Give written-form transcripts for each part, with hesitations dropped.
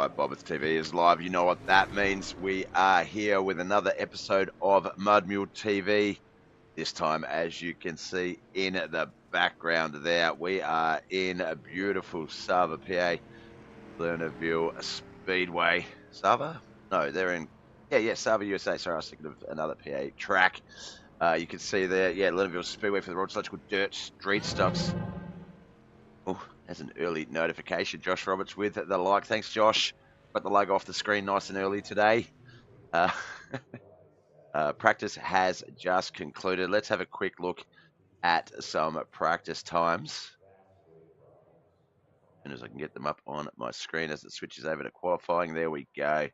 right, BobbethTV is live. You know what that means. We are here with another episode of Mud Mule TV. This time, as you can see in the background there, we are in a beautiful Sava, PA, Lernerville Speedway. Sava? No, they're in, Sava, USA. Sorry, I was thinking of another PA track. You can see there, Lernerville Speedway for the Road Electrical Dirt Street Stocks. Oh, there's an early notification. Josh Roberts with the like. Thanks, Josh. Got the logo off the screen nice and early today. Practice has just concluded. Let's have a quick look at some practice times. And as I can get them up on my screen as it switches over to qualifying, there we go.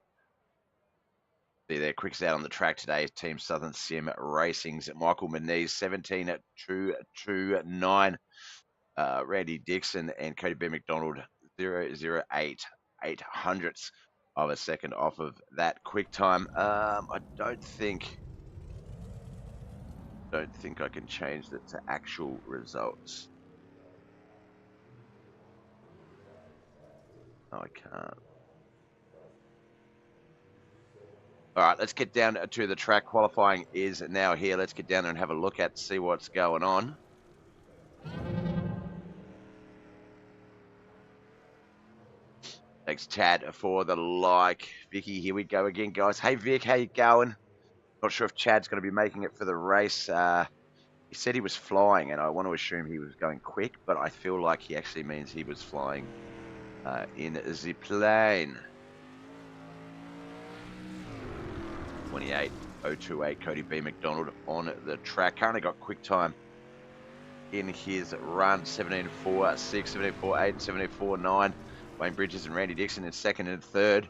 See there, quickest out on the track today, Team Southern Sim Racing's Michael Moniz, 17.229. Randy Dixon and Cody B. McDonald, 0.08 800ths of a second off of that quick time. I don't think I can change that to actual results. No, I can't. All right, let's get down to the track. Qualifying is now here. Let's get down there and have a look at, see what's going on. Thanks, Chad, for the like. Vicky, here we go again, guys. Hey, Vic, how you going? Not sure if Chad's going to be making it for the race. He said he was flying, and I want to assume he was going quick, but I feel like he actually means he was flying in the plane. 28.028, Cody B. McDonald on the track. Currently got quick time in his run, 17.46, 17.48, 17.49. Wayne Bridges and Randy Dixon in second and third.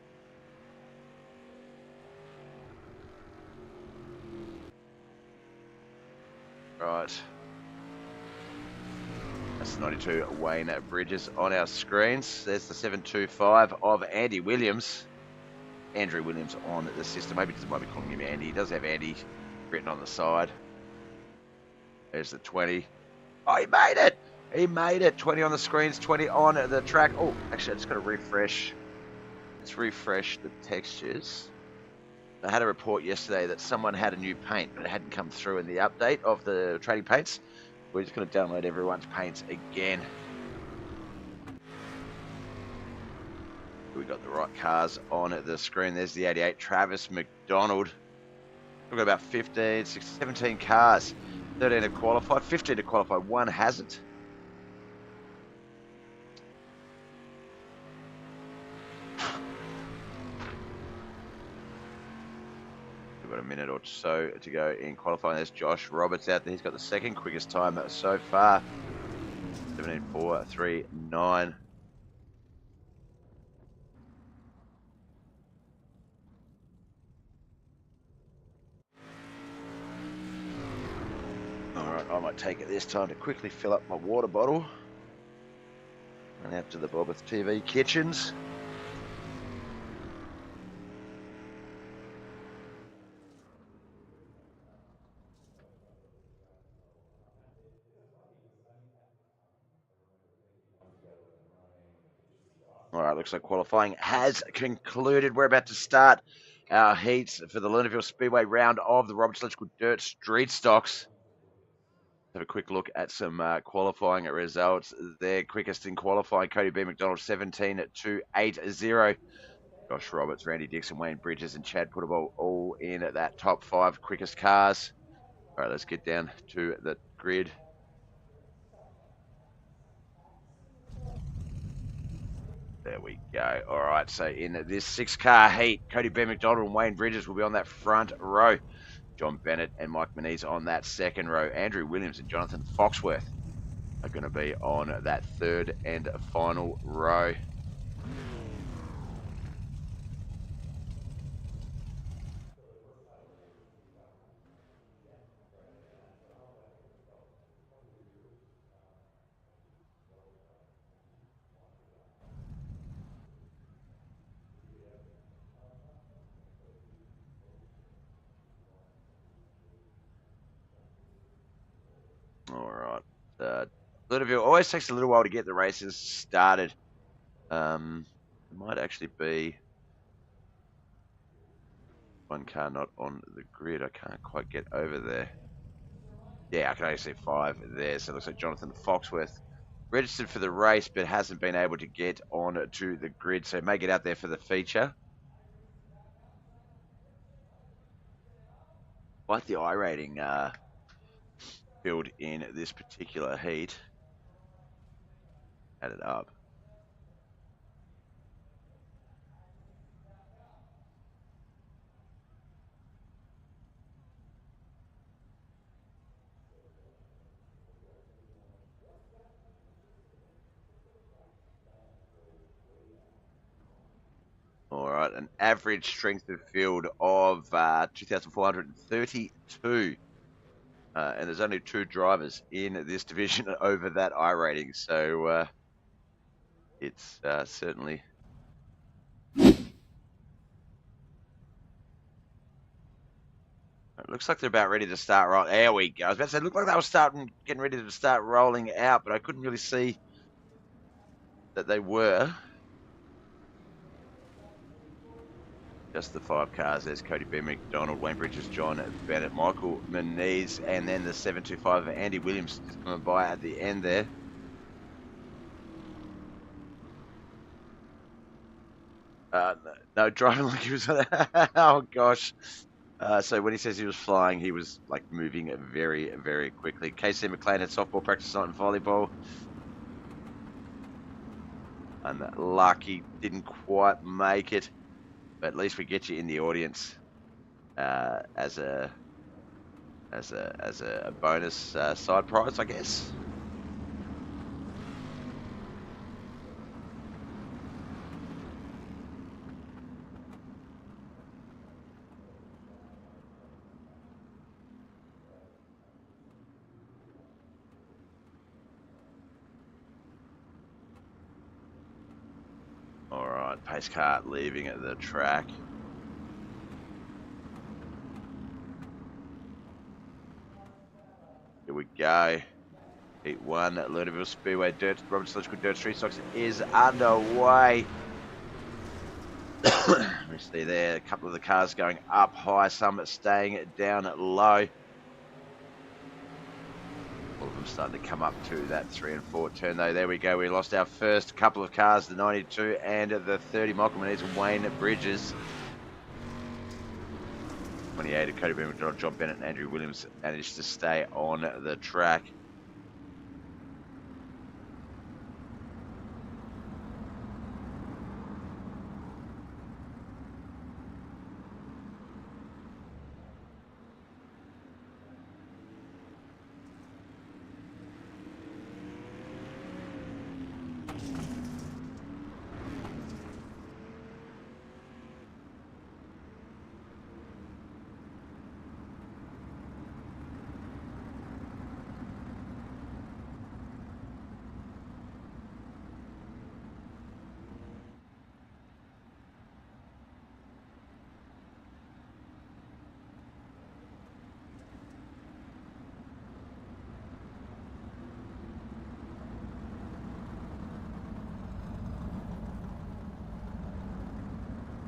Right. That's 92 Wayne Bridges on our screens. There's the 725 of Andy Williams. Andrew Williams on the system. Maybe just might be calling him Andy. He does have Andy written on the side. There's the 20. Oh, he made it! He made it. 20 on the screens, 20 on the track. Oh, actually, I just got to refresh. Let's refresh the textures. I had a report yesterday that someone had a new paint, but it hadn't come through in the update of the trading paints. We're just going to download everyone's paints again. We got the right cars on the screen. There's the 88 Travis McDonald. We've got about 15, 16, 17 cars. 13 to qualify, 15 to qualify. One hasn't. We've got a minute or so to go in qualifying. There's Josh Roberts out there. He's got the second quickest time so far. 17.439. Alright, I might take it this time to quickly fill up my water bottle. Run out to the BobbethTV kitchens. All right, looks like qualifying has concluded. We're about to start our heats for the Lernerville Speedway round of the Roberts Electrical Dirt Street Stocks. Have a quick look at some qualifying results there. Quickest in qualifying, Cody B. McDonald, 17.280. Josh Roberts, Randy Dixon, Wayne Bridges, and Chad Puttable all in at that top 5 quickest cars. All right, let's get down to the grid. There we go. All right, so in this 6-car heat, Cody B. McDonald and Wayne Bridges will be on that front row. John Bennett and Mike Moniz on that second row. Andrew Williams and Jonathan Foxworth are going to be on that third and final row. All right. Lernerville always takes a little while to get the races started. It might actually be one car not on the grid. I can't quite get over there. Yeah, I can only see 5 there. So it looks like Jonathan Foxworth registered for the race, but hasn't been able to get on to the grid. So may get out there for the feature. Like the iRating field in this particular heat. Add it up. All right, an average strength of field of 2,432. And there's only 2 drivers in this division over that iRating. So it's certainly... It looks like they're about ready to start rolling. There we go. I was about to say, it looked like they were getting ready to start rolling out, but I couldn't really see that they were. Just the 5 cars. There's Cody B. McDonald, Wayne Bridges, John Bennett, Michael Moniz, and then the 725 of Andy Williams just coming by at the end there. No, driving like he was... oh, gosh. So when he says he was flying, he was like moving very, very quickly. KC McLean had softball practice tonight and volleyball. And Lucky didn't quite make it, but at least we get you in the audience as a bonus side prize, I guess. All right, pace car leaving at the track. Here we go. Heat 1 at Lernerville Speedway Roberts Electrical Dirt Street Stocks is underway. We see there a couple of the cars going up high, some staying down low. All of them starting to come up to that 3 and 4 turn though. There we go. We lost our first couple of cars, the 92 and the 30. Michael Moniz and Wayne Bridges. 28 of Cody B. McDonald, John Bennett and Andrew Williams managed to stay on the track.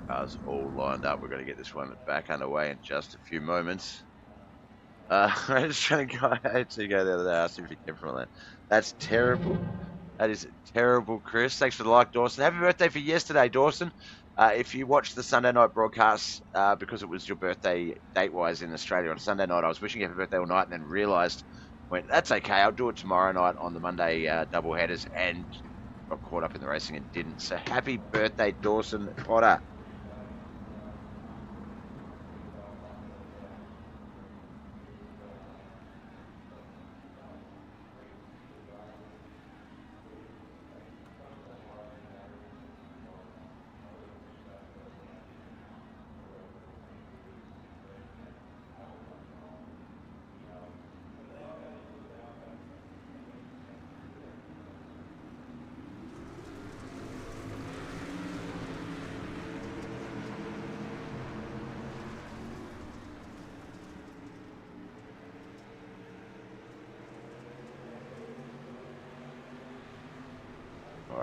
Cars all lined up. We're going to get this one back underway in just a few moments. I'm just trying to go the other day. I asked him if he came from Atlanta. That's terrible. That is terrible, Chris. Thanks for the like, Dawson. Happy birthday for yesterday, Dawson. If you watched the Sunday night broadcast, because it was your birthday date-wise in Australia on Sunday night, I was wishing you happy birthday all night and then realised, that's okay, I'll do it tomorrow night on the Monday double headers, and got caught up in the racing and didn't. So happy birthday, Dawson Potter.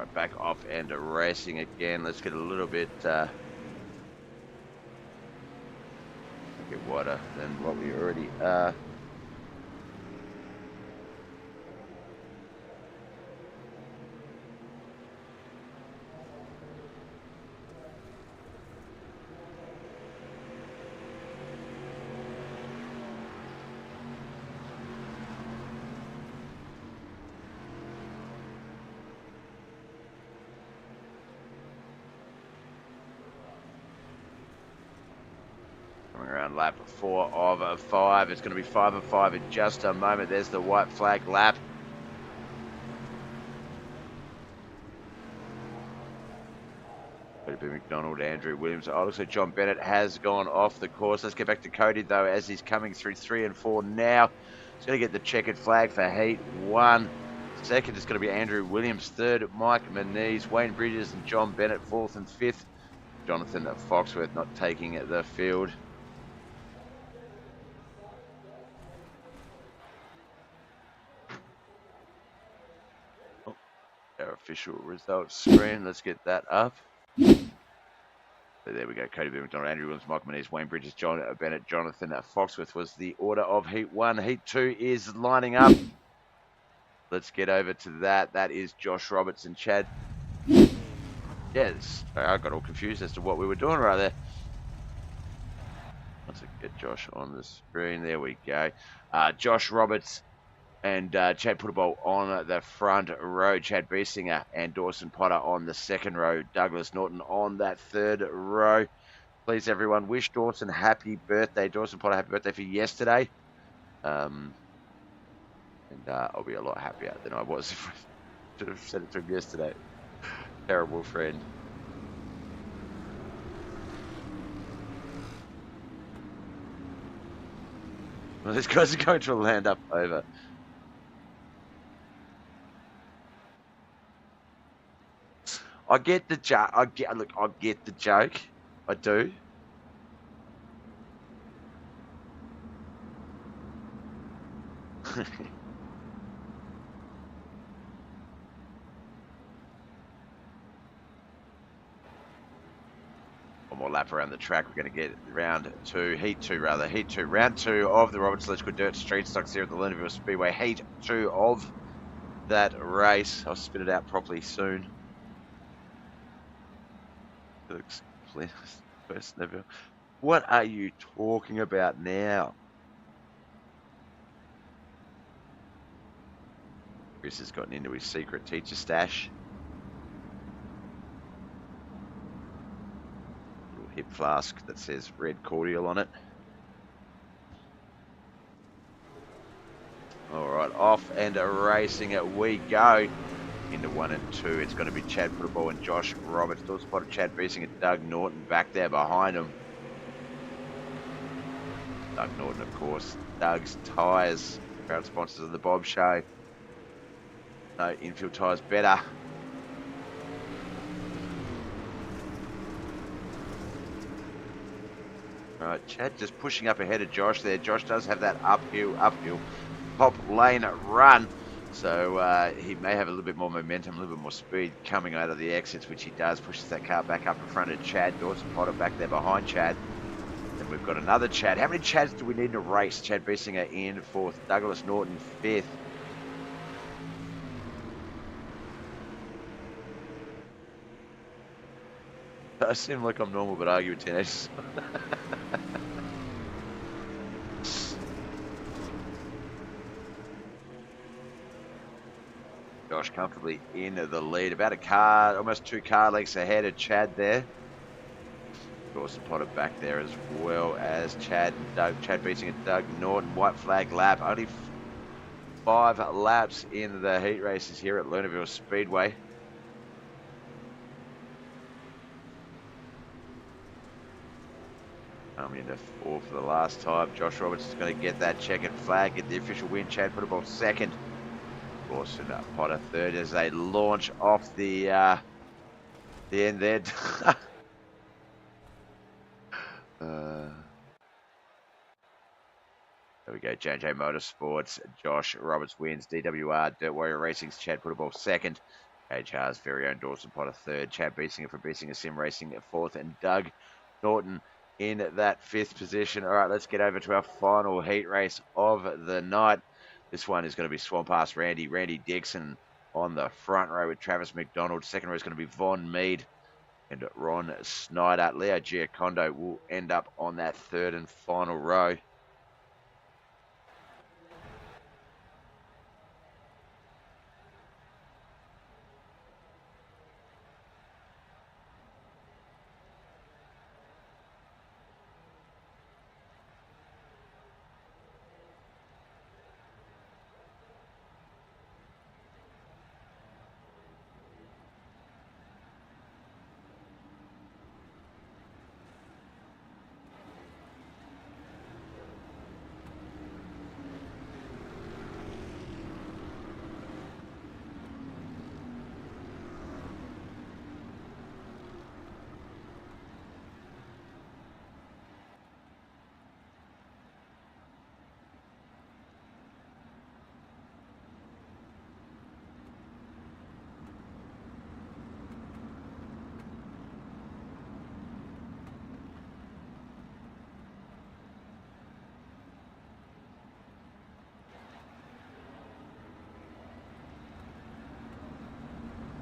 Right, back off and racing again. Let's get a little bit wider than what we already are. Coming around lap 4 of 5. It's going to be 5 of 5 in just a moment. There's the white flag lap. Cody McDonald, Andrew Williams. Oh, looks like John Bennett has gone off the course. Let's get back to Cody, though, as he's coming through 3 and 4 now. He's going to get the checkered flag for Heat 1. Second is going to be Andrew Williams. Third, Mike Manise, Wayne Bridges, and John Bennett. Fourth and fifth, Jonathan Foxworth not taking the field. Oh, our official results screen. Let's get that up. So there we go. Cody McDonald, Andrew Williams, Mike Manise, Wayne Bridges, John Bennett, Jonathan Foxworth was the order of Heat 1. Heat 2 is lining up. Let's get over to that. That is Josh Roberts and Chad. Yes, I got all confused as to what we were doing right there. Let's get Josh on the screen. There we go. Josh Roberts and Chad Puttable on the front row. Chad Biesinger and Dawson Potter on the second row. Douglas Norton on that third row. Please, everyone, wish Dawson happy birthday. Dawson Potter, happy birthday for yesterday. And I'll be a lot happier than I was if I should have said it to him yesterday. Terrible friend. Well, these guys are going to land up over. I get the joke. I get the joke. I do. One more lap around the track. We're going to get round 2, Heat 2 rather. Heat 2, round 2 of the Roberts Electrical Dirt Street Stocks here at the Lernerville Speedway. Heat 2 of that race. I'll spit it out properly soon. What are you talking about now? Chris has gotten into his secret teacher stash. Little hip flask that says red cordial on it. All right, off and racing it we go. Into 1 and 2. It's going to be Chad Puttable and Josh Roberts. Still spotted Chad Biesinger and Doug Norton back there behind him. Doug Norton, of course. Doug's Tyres, proud sponsors of the Bob Show. No infield tyres better. All right, Chad just pushing up ahead of Josh there. Josh does have that uphill top lane run. So he may have a little bit more momentum, a little bit more speed coming out of the exits, which he does. Pushes that car back up in front of Chad. Dawson Potter back there behind Chad. Then we've got another Chad. How many Chads do we need in a race? Chad Biesinger in 4th. Douglas Norton 5th. I seem like I'm normal, but argue with teenagers. Josh comfortably in the lead. About a car, almost 2 car lengths ahead of Chad there. Dawson Potter back there as well as Chad and Doug. Chad Biesinger and Doug Norton. White flag lap. Only 5 laps in the heat races here at Lernerville Speedway. Coming into 4 for the last time. Josh Roberts is going to get that checkered flag, get the official win. Chad Puttable 2nd. Dawson Potter 3rd as they launch off the end there. There we go. J&J Motorsports. Josh Roberts wins. DWR Dirt Warrior Racing's Chad Puttable 2nd. HR's very own Dawson Potter third, Chad Beesinger for Beesinger Sim Racing at fourth, and Doug Norton in that fifth position. All right, let's get over to our final heat race of the night. This one is going to be Swamp Ass Randy Dixon on the front row with Travis McDonald. Second row is going to be Von Mead and Ron Snyder. Leo Giacondo will end up on that third and final row.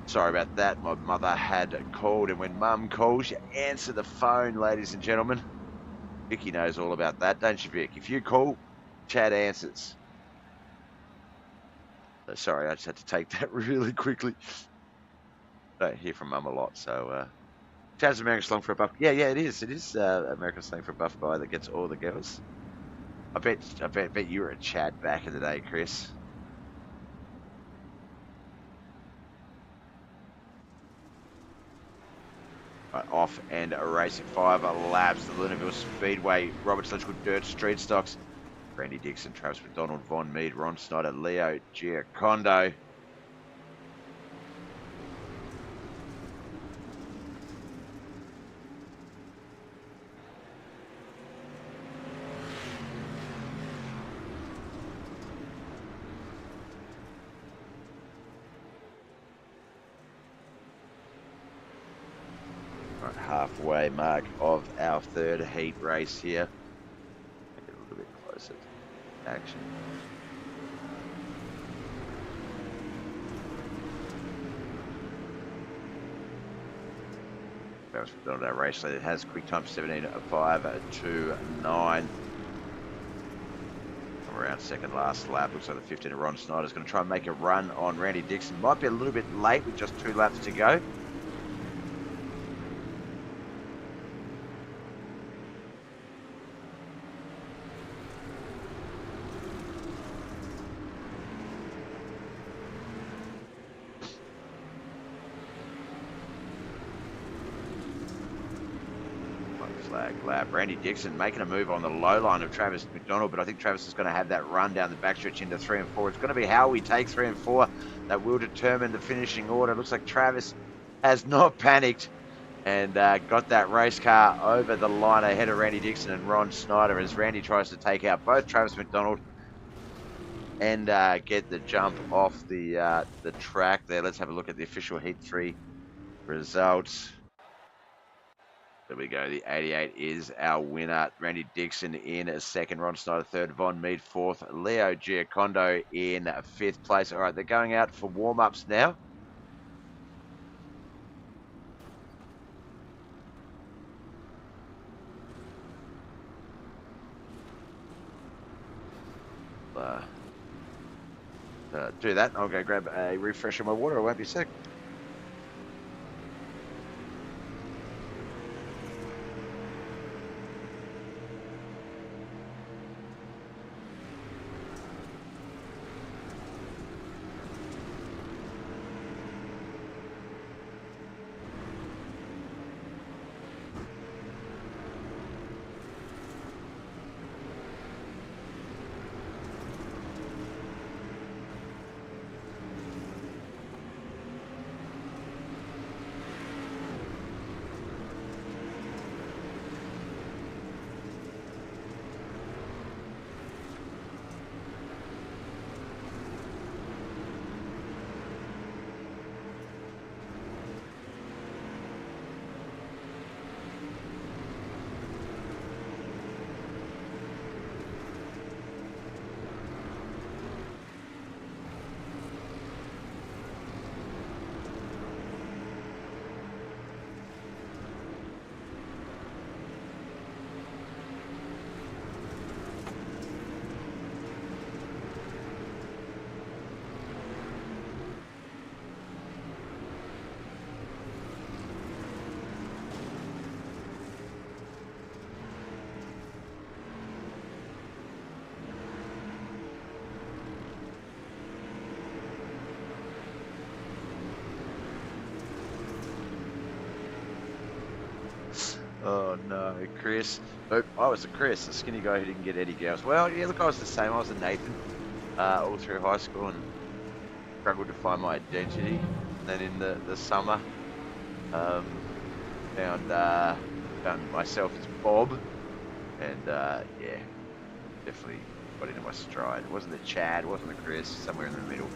Sorry about that. My mother had called, and when Mum calls, you answer the phone, ladies and gentlemen. Vicky knows all about that, don't you, Vic? If you call, Chad answers. So sorry, I just had to take that really quickly. Don't hear from Mum a lot, so Chad's American slang for a buff. Yeah, it is. It is American slang for a buff guy that gets all the girls. I bet you were a Chad back in the day, Chris. Off and a race at 5 laps. The Lernerville Speedway, Roberts Electrical Dirt Street Stocks. Randy Dixon, Travis McDonald, Von Mead, Ron Snyder, Leo Giacondo. Halfway mark of our third heat race here. Get a little bit closer to action. Travis McDonald, our race leader, has quick time 17.529. Around second last lap. Looks like the 15 of Ron Snyder is going to try and make a run on Randy Dixon. Might be a little bit late with just 2 laps to go. Flag lap. Randy Dixon making a move on the low line of Travis McDonald, but I think Travis is going to have that run down the backstretch into 3 and 4. It's going to be how we take 3 and 4 that will determine the finishing order. Looks like Travis has not panicked and got that race car over the line ahead of Randy Dixon and Ron Snyder as Randy tries to take out both Travis McDonald and get the jump off the track there. Let's have a look at the official Heat 3 results. There we go. The 88 is our winner. Randy Dixon in second. Ron Snyder third. Von Mead fourth. Leo Giacondo in fifth place. All right, they're going out for warm-ups now. Do that. I'll go grab a refresh of my water. I won't be a sec. Oh no, Chris. Nope, I was a Chris, the skinny guy who didn't get any girls. Well, yeah, look, I was the same. I was a Nathan all through high school and struggled to find my identity. Then in the summer, found myself as Bob, and yeah, definitely got into my stride. It wasn't the Chad, it wasn't the Chris, somewhere in the middle.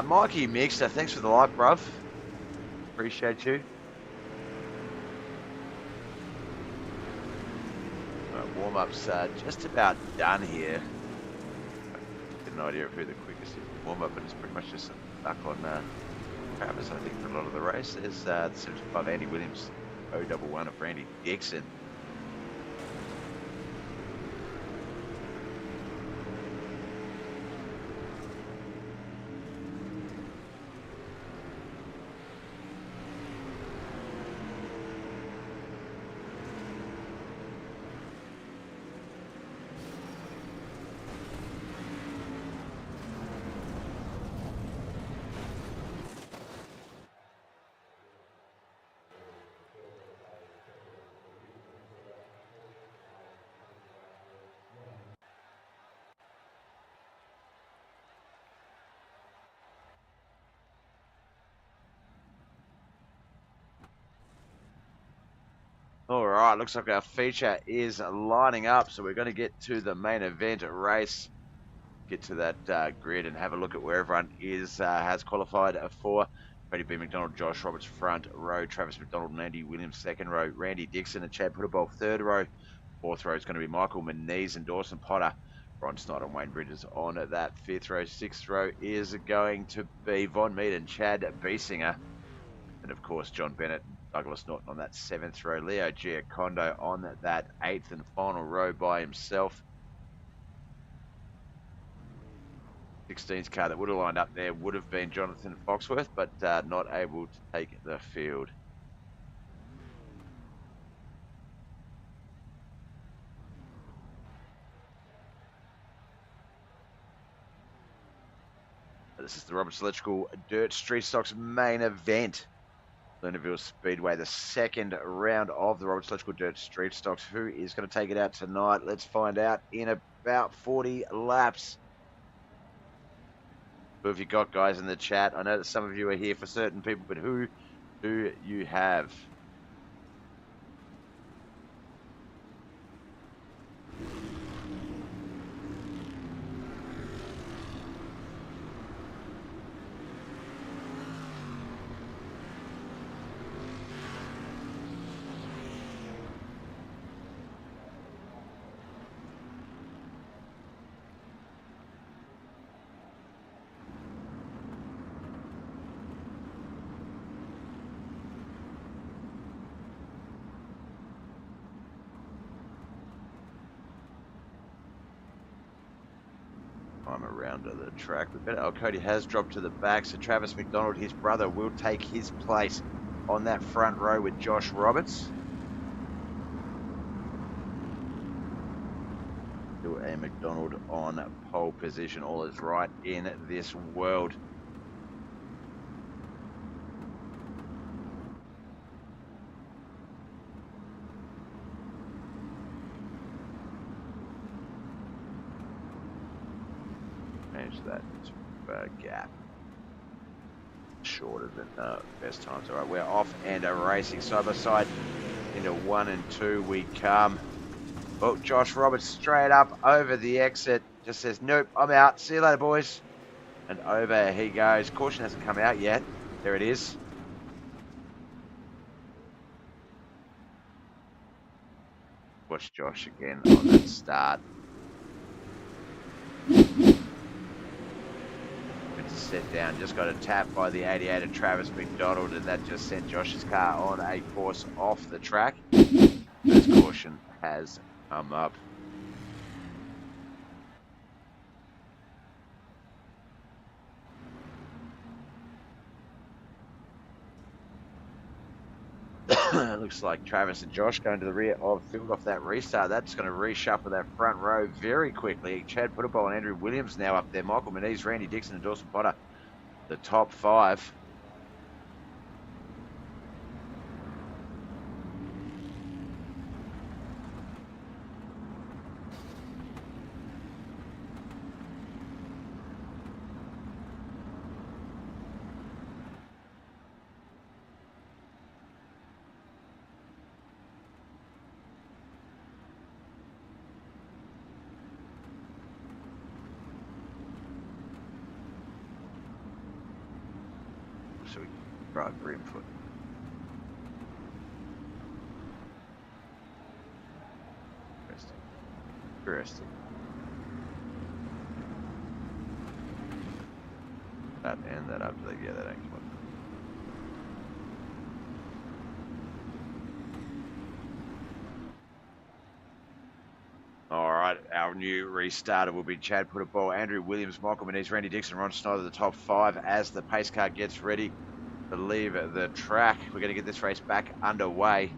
Mikey Mixer, thanks for the like, bruv. Appreciate you. Warm-up's just about done here. Get an idea of who the quickest is. Warm-up, but it's pretty much just stuck on Travis, I think, for a lot of the race. There's the 75 Andy Williams, 011 of Randy Dixon. All right, looks like our feature is lining up, so we're going to get to the main event race, get to that grid and have a look at where everyone is has qualified for. Freddie B. McDonald, Josh Roberts front row, Travis McDonald and Andy Williams second row, Randy Dixon and Chad Puttable third row. Fourth row is going to be Michael Moniz and Dawson Potter. Ron Snyder and Wayne Bridges on that fifth row. Sixth row is going to be Von Mead and Chad Biesinger. And of course, John Bennett and Douglas Norton on that seventh row. Leo Giacondo on that eighth and final row by himself. 16's car that would have lined up there would have been Jonathan Foxworth, but not able to take the field. This is the Roberts Electrical Dirt Street Stocks main event. Lernerville Speedway, the second round of the Roberts Electrical Dirt Street Stocks. Who is going to take it out tonight? Let's find out in about 40 laps. Who have you got, guys, in the chat? I know that some of you are here for certain people, but who do you have? I'm around to the track. Cody has dropped to the back, so Travis McDonald, his brother, will take his place on that front row with Josh Roberts. A McDonald on pole position. All is right in this world. Manage that gap. Shorter than best times. All right, we're off and racing side by side into 1 and 2 we come. Oh, Josh Roberts straight up over the exit. Just says, nope, I'm out. See you later, boys. And over he goes. Caution hasn't come out yet. There it is. Watch Josh again on that start. It's a set down. Just got a tap by the 88 of Travis McDonald, and that just sent Josh's car on a course off the track. First caution has come up. Looks like Travis and Josh going to the rear of field off that restart. That's going to reshuffle that front row very quickly. Chad Puttable and Andrew Williams now up there. Michael Moniz, Randy Dixon and Dawson Potter, the top five. driver input. Interesting. That and that up to yeah, that ain't what. All right, our new restarter will be Chad Putterball, Andrew Williams, Michael Moniz, Randy Dixon, Ron Snyder, the top 5 as the pace car gets ready to leave the track. We're going to get this race back underway.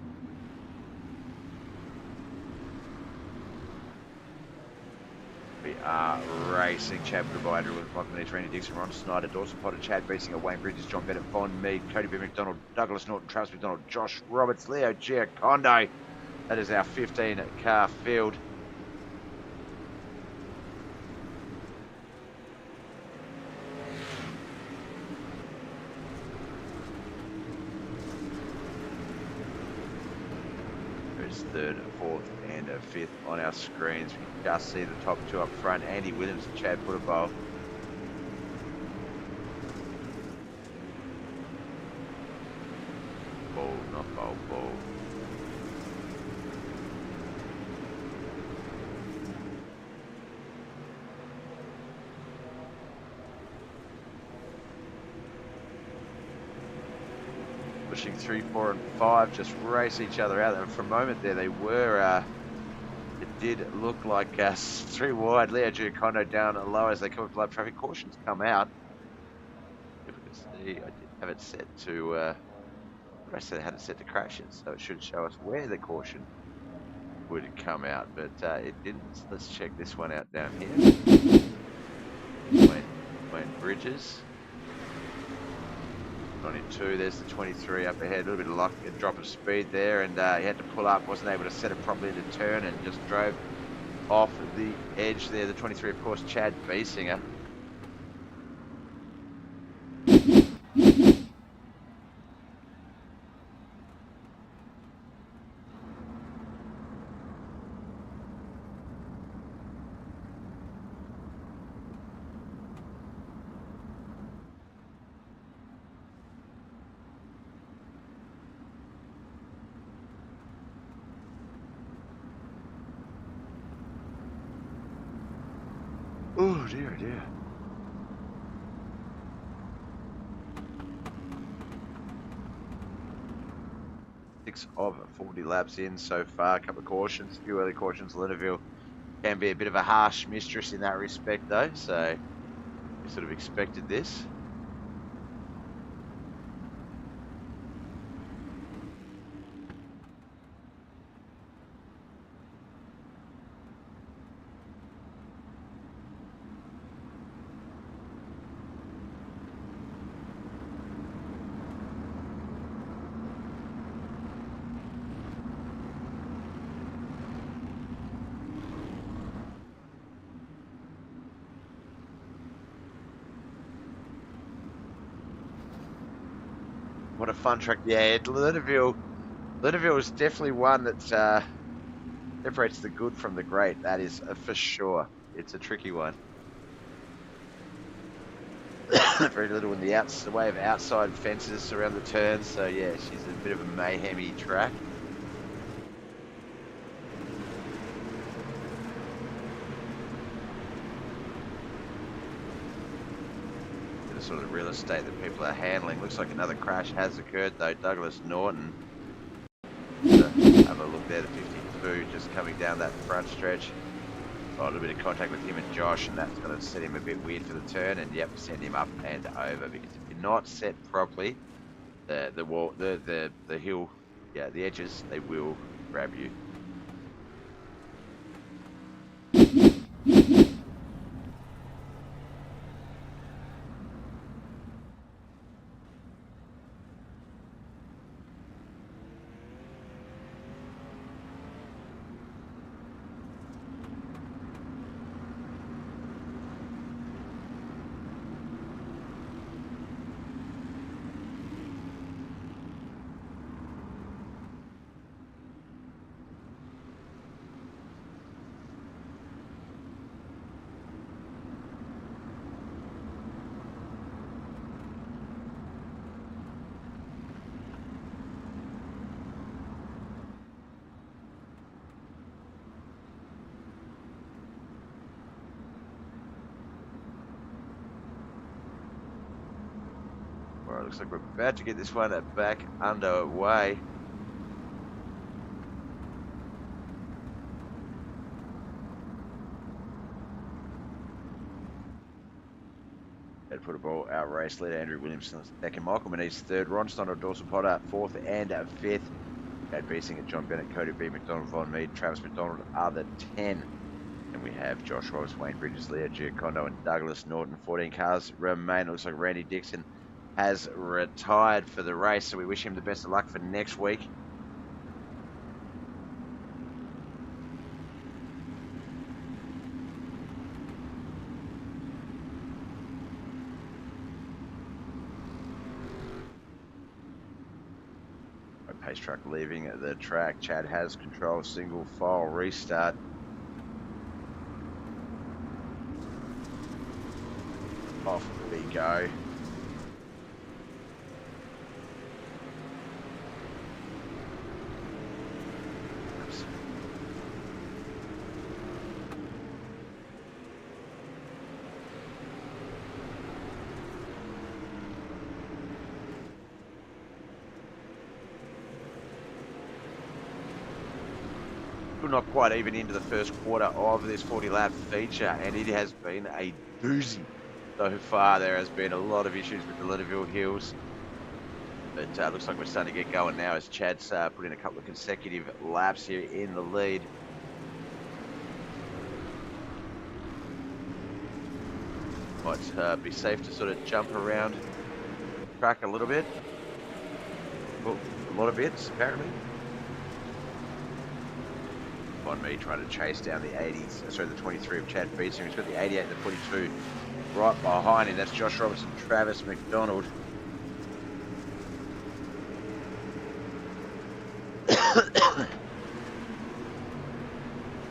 We are racing. Chad Putterball, Andrew Williams, Michael Moniz, Randy Dixon, Ron Snyder, Dawson Potter, Chad Beesinger, Wayne Bridges, John Bennett, Von Mead, Cody B. McDonald, Douglas Norton, Travis McDonald, Josh Roberts, Leo Giacondo. That is our 15-car field. There's third, fourth, and fifth on our screens. We can just see the top 2 up front. Andy Williams and Chad Putterball. Ball, not bowl, ball. Pushing 3, 4, and 5, just race each other out. And for a moment there, they were. It did look like 3 wide. Leo Giacondo down low as they come up to lap traffic. Cautions come out. If we can see, I did have it set to. The rest of it had it set to crashes, so it should show us where the caution would come out, but it didn't. So let's check this one out down here. Wayne Bridges. 92, there's the 23 up ahead, a little bit of luck, a drop of speed there, and he had to pull up, wasn't able to set it properly to turn, and just drove off the edge there. The 23, of course, Chad Beesinger. Oh dear, dear. Six of 40 laps in so far. A couple of cautions, a few early cautions. Lernerville can be a bit of a harsh mistress in that respect, though. So we sort of expected this. What a fun track. Yeah, Lernerville is definitely one that separates the good from the great. That is for sure. It's a tricky one. Very little in the way of outside fences around the turns. So yeah, she's a bit of a mayhemy track. Sort of real estate that people are handling. Looks like another crash has occurred though. Douglas Norton. Have a look there, the 52 just coming down that front stretch. Oh, a little bit of contact with him and Josh, and that's going to set him a bit weird for the turn, and yep, send him up and over, because if you're not set properly, the wall, the hill, yeah, the edges, they will grab you. Alright, looks like we're about to get this one back underway. Had put a ball out race leader Andrew Williamson second, Michael Manise third, Ron Snyder, Dawson Potter fourth and fifth. Chad Beesinger, John Bennett, Cody B. McDonald, Von Mead, Travis McDonald are the 10. And we have Josh Roberts, Wayne Bridges, Leo Giacondo, and Douglas Norton. 14 cars remain. It looks like Randy Dixon has retired for the race, so we wish him the best of luck for next week. Pace truck leaving the track. Chad has control, single file restart. Off we go. Not quite even into the first quarter of this 40-lap feature, and it has been a doozy so far. There has been a lot of issues with the Lernerville hills, but looks like we're starting to get going now as Chad's put in a couple of consecutive laps here in the lead. Might be safe to sort of jump around the track a little bit. Well, a lot of bits apparently. On me trying to chase down the 80s, sorry, the 23 of Chad Beesinger. He's got the 88 and the 42 right behind him. That's Josh Robertson, Travis McDonald.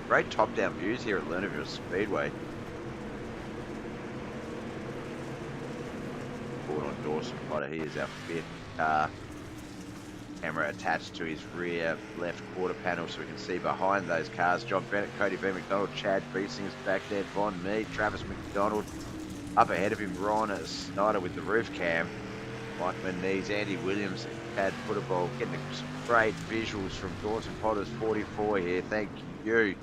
Great top-down views here at Lernerville Speedway. Forward on Dawson Potter, he is our fifth car. Camera attached to his rear left quarter panel so we can see behind those cars. John Bennett, Cody B. McDonald, Chad Beesinger's back there, Von Mead, Travis McDonald. Up ahead of him, Ron Snyder with the roof cam. Mike Manise, Andy Williams, Chad Footerball getting some great visuals from Dawson Potter's 44 here. Thank you.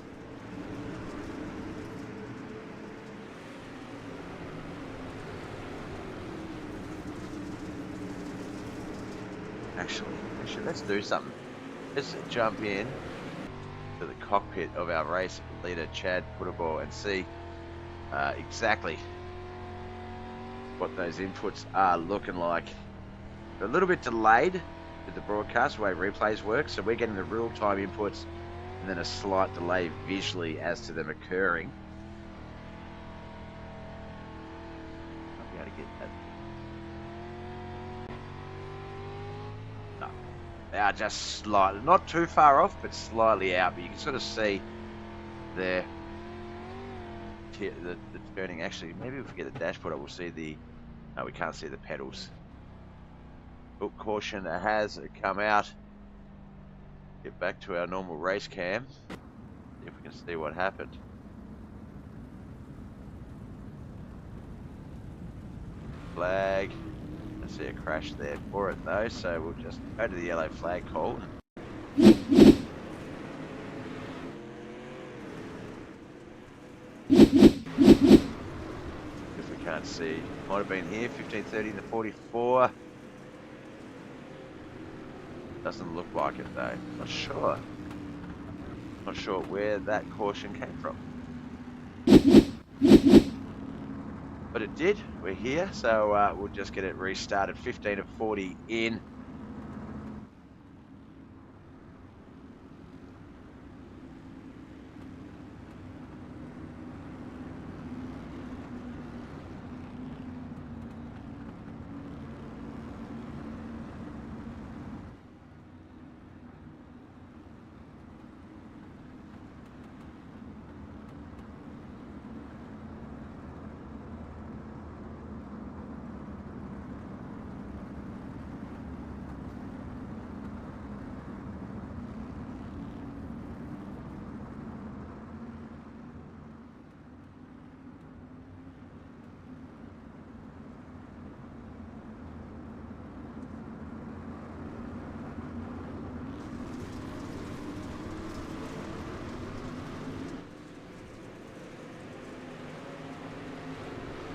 Actually, let's do something. Let's jump in to the cockpit of our race leader, Chad Footerball, and see exactly what those inputs are looking like. They're a little bit delayed with the broadcast, the way replays work, so we're getting the real-time inputs and then a slight delay visually as to them occurring. I'll be able to get that. Just slightly, not too far off, but slightly out. But you can sort of see there the turning. Actually, maybe if we get the dashboard up, we'll see the. No, we can't see the pedals. Book caution has come out. Get back to our normal race cam. See if we can see what happened. Flag. I see a crash there for it though, so we'll just go to the yellow flag call. If we can't see, might have been here, 15:30 in the 44. Doesn't look like it though. Not sure. Not sure where that caution came from. But it did. We're here, so we'll just get it restarted. 15 of 40 in.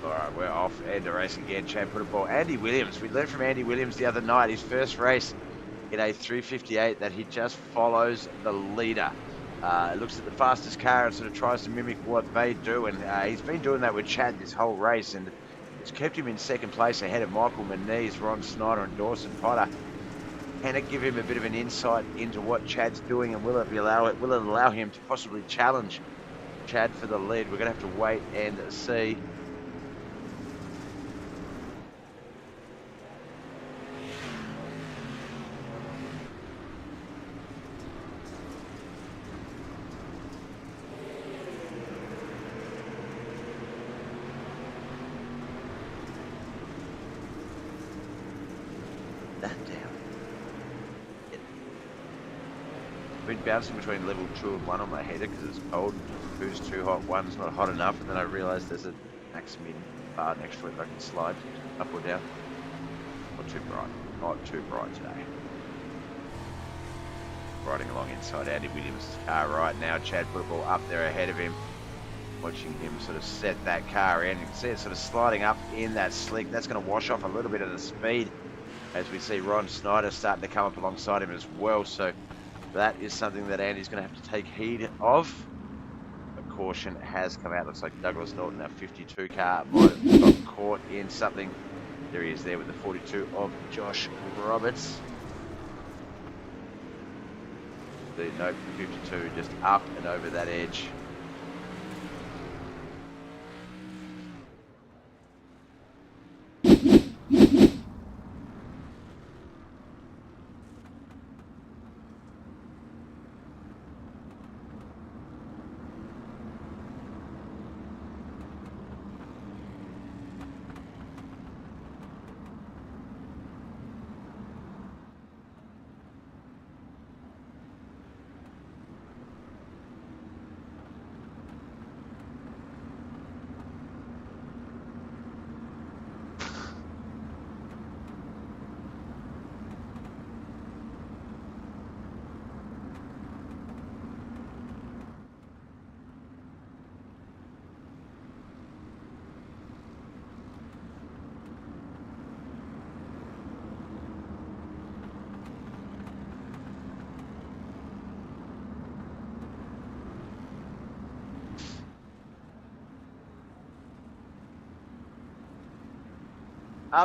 All right, we're off and a race again. Chad put a ball. Andy Williams. We learned from Andy Williams the other night, his first race in a 3:58, that he just follows the leader. Looks at the fastest car and sort of tries to mimic what they do. And he's been doing that with Chad this whole race. And it's kept him in second place ahead of Michael Moniz, Ron Snyder, and Dawson Potter. Can it give him a bit of an insight into what Chad's doing, and will it allow him to possibly challenge Chad for the lead? We're going to have to wait and see. That down. Been bouncing between level 2 and 1 on my header because it's cold. 2's too hot, 1's not hot enough, and then I realised there's a max min bar next to it that I can slide up or down. Not too bright. Not too bright today. Riding along inside Andy Williams' car right now. Chad put a ball up there ahead of him. Watching him sort of set that car in. You can see it sort of sliding up in that slick. That's going to wash off a little bit of the speed as we see Ron Snyder starting to come up alongside him as well. So that is something that Andy's going to have to take heed of. A caution has come out. Looks like Douglas Norton, our 52 car, might have got caught in something. There he is there with the 42 of Josh Roberts. The note 52 just up and over that edge.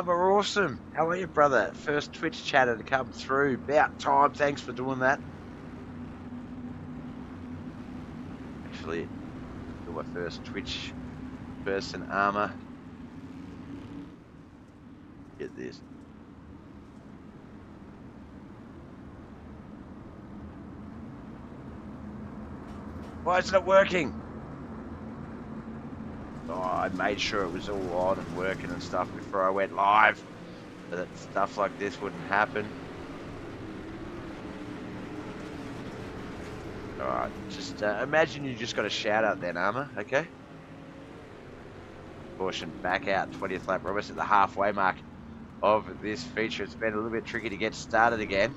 We're awesome. How are you, brother? First Twitch chatter to come through. About time. Thanks for doing that. Actually, do my first Twitch person armor. Get this. Why is it not working? Oh, I made sure it was all on and working and stuff before I went live, so that stuff like this wouldn't happen. Alright, just imagine you just got a shout out then, Armour, okay? Caution back out, 20th lap, we're almost at the halfway mark of this feature. It's been a little bit tricky to get started again.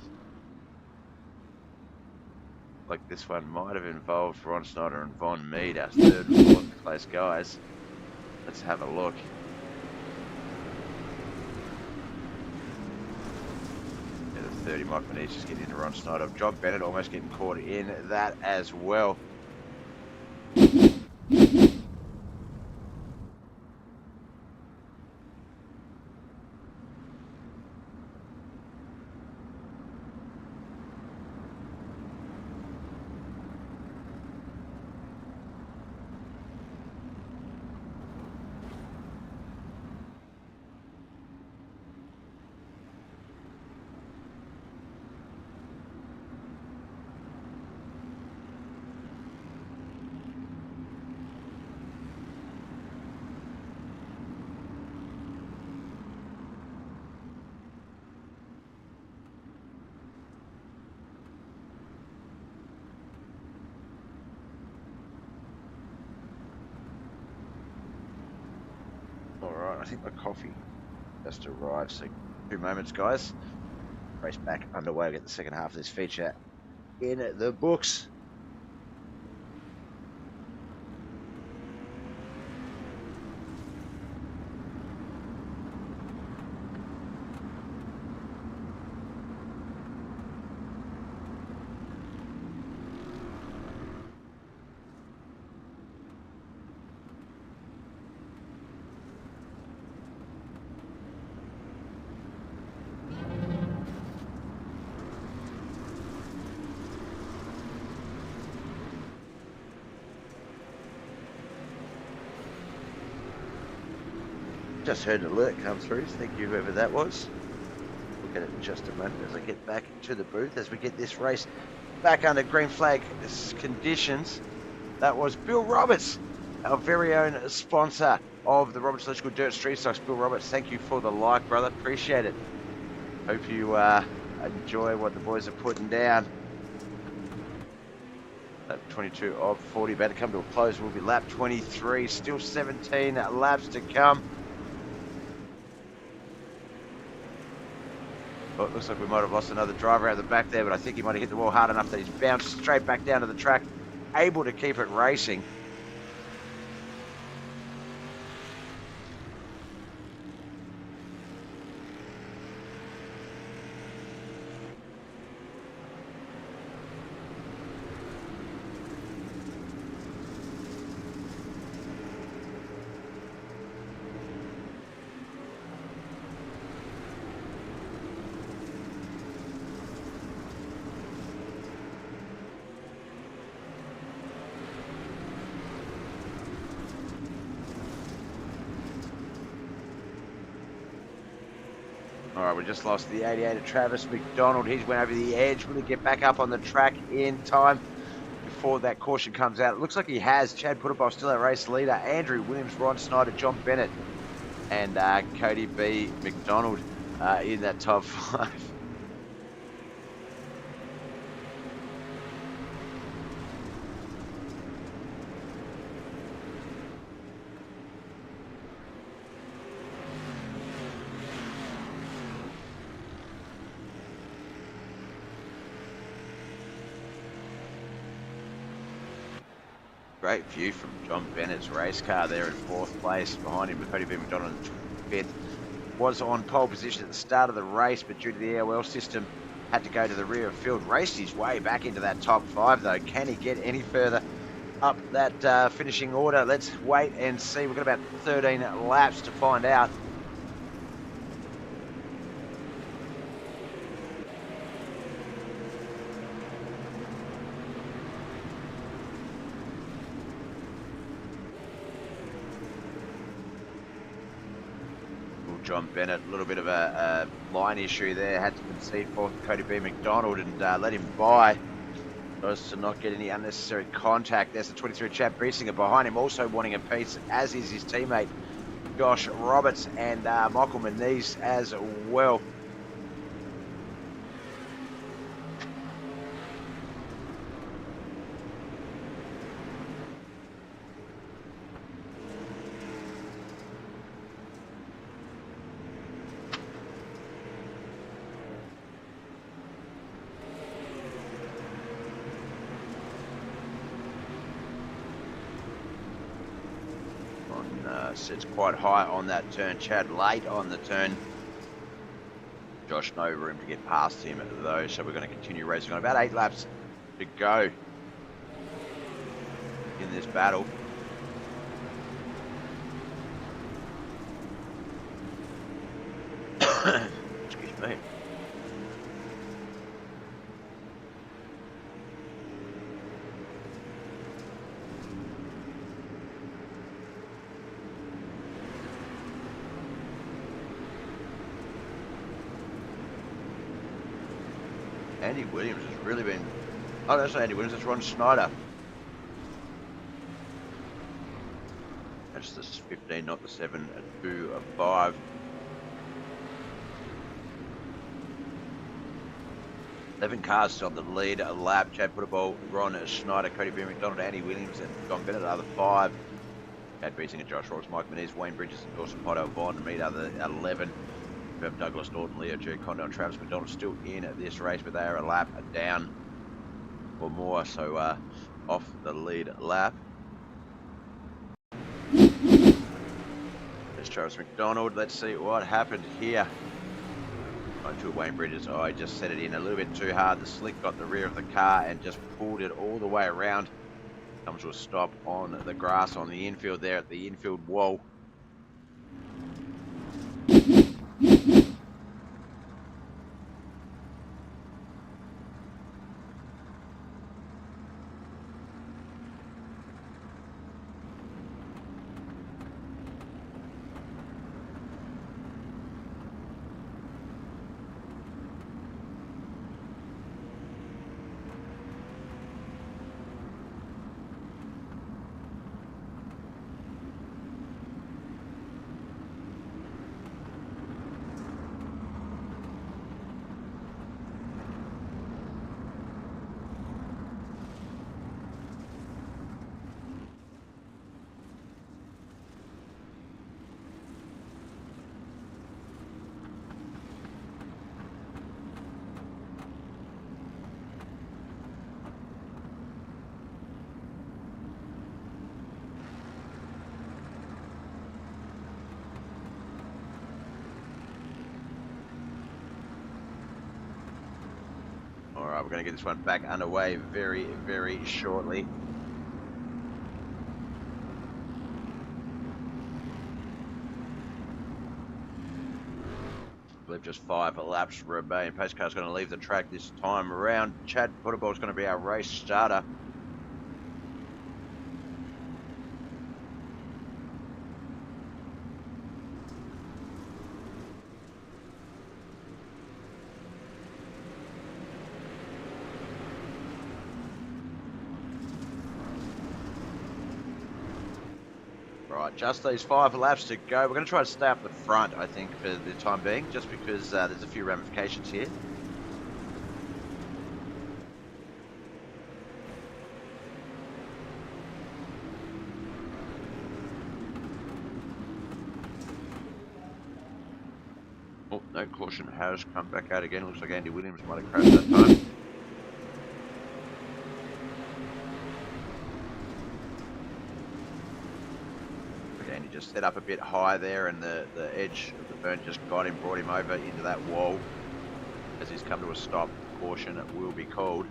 Like this one might have involved Ron Snyder and Von Mead, our third and fourth place guys. Let's have a look. Yeah, the 30 Mikey needs just getting into Ron Snyder. John Bennett almost getting caught in that as well. I think my coffee just arrived, so 2 moments, guys. Race back underway. We'll get the second half of this feature in the books. Just heard an alert come through. Thank you, whoever that was. Look at it in just a moment as I get back to the booth as we get this race back under green flag conditions. That was Bill Roberts, our very own sponsor of the Roberts Electrical Dirt Street Stocks. Bill Roberts, thank you for the like, brother. Appreciate it. Hope you enjoy what the boys are putting down. Lap 22 of 40 about to come to a close. Will be lap 23. Still 17 laps to come. Well, it looks like we might have lost another driver out the back there, but I think he might have hit the wall hard enough that he's bounced straight back down to the track, able to keep it racing. All right, we just lost the 88 of Travis McDonald. He's went over the edge. Will he get back up on the track in time before that caution comes out? It looks like he has. Chad Putterboff still our race leader. Andrew Williams, Ron Snyder, John Bennett, and Cody B. McDonald in that top 5. Great view from John Bennett's race car there in 4th place. Behind him, Cody B. McDonald in 5th. Was on pole position at the start of the race, but due to the AOL system, had to go to the rear of field. Raced his way back into that top 5, though. Can he get any further up that finishing order? Let's wait and see. We've got about 13 laps to find out. John Bennett, a little bit of a line issue there, had to concede for Cody B. McDonald and let him by, just to not get any unnecessary contact. There's the 23 Chad Biesinger behind him, also wanting a piece, as is his teammate Josh Roberts and Michael Moniz as well. Sits quite high on that turn. Chad late on the turn. Josh no room to get past him though, so we're going to continue racing on. About 8 laps to go in this battle. Excuse me. Andy Williams has really been... Oh, that's not Andy Williams, that's Ron Snyder. That's the 15, not the 7, a 2, a 5. Eleven cars still on the lead, a lap. Chad Putterball, Ron Snyder, Cody B. McDonald, Andy Williams, and John Bennett are the 5. Chad Biesinger, Josh Roberts, Mike Moniz, Wayne Bridges, and Dawson Potto, Bond, and Mead are the 11. We have Douglas Norton, Leo Jerry Condo, and Travis McDonald still in this race, but they are a lap down or more, so off the lead lap. There's Travis McDonald. Let's see what happened here. Going to Wayne Bridges. Oh, I just set it in a little bit too hard. The slick got the rear of the car and just pulled it all the way around. Comes to a stop on the grass on the infield there at the infield wall. Right, we're going to get this one back underway very, very shortly. I believe just 5 laps remain. Pace car's going to leave the track this time around. Chad Putterball is going to be our race starter. Right, just these 5 laps to go. We're going to try to stay up the front, I think, for the time being, just because there's a few ramifications here. Oh, no caution has come back out again. Looks like Andy Williams might have crashed that time. Andy just set up a bit high there, and the edge of the burn just got him, brought him over into that wall. As he's come to a stop, caution will be called.